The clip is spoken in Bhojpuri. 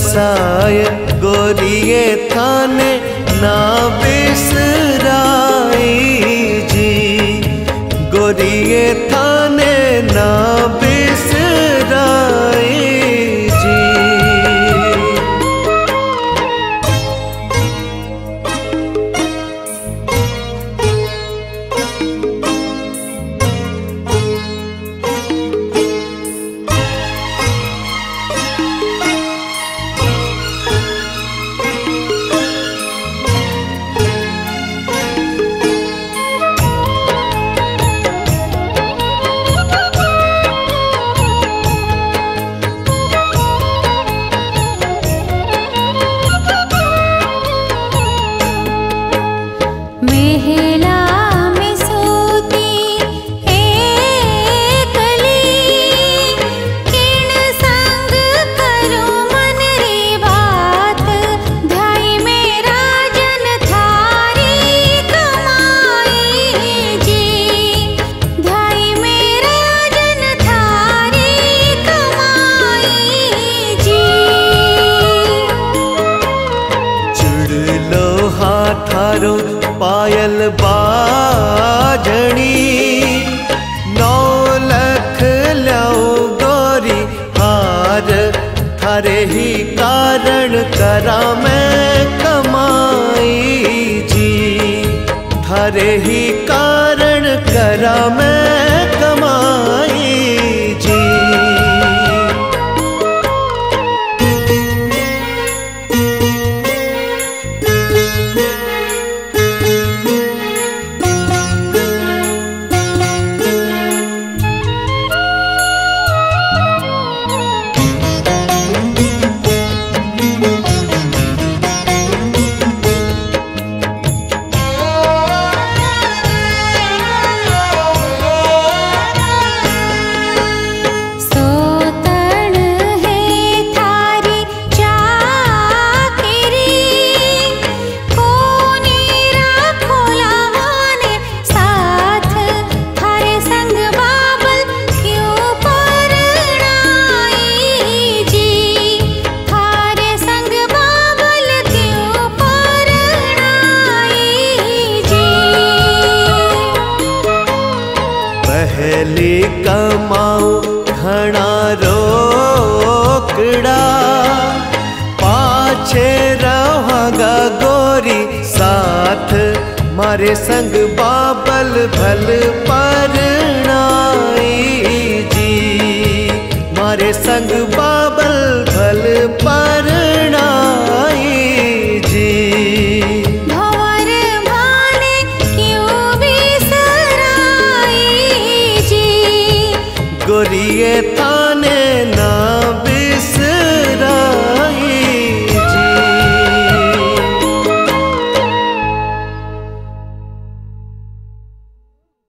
बसाय गोरिये थाने ना बिसराई जी, गोरिये थाने ना बिसराई जी। थारो पायल बाजणी 9 लख ल्याओ गोरी हार, थारे ही कारण करा मैं कमाई जी, थारे ही कारण करा मैं कमाई जी। पहली कमाऊं घना रोकड़ा, पाछे रहांगा गोरी साथ, मारे संग बाबल भल परनाई जी, मारे संग बाबल भल परनाई जी। गोरिये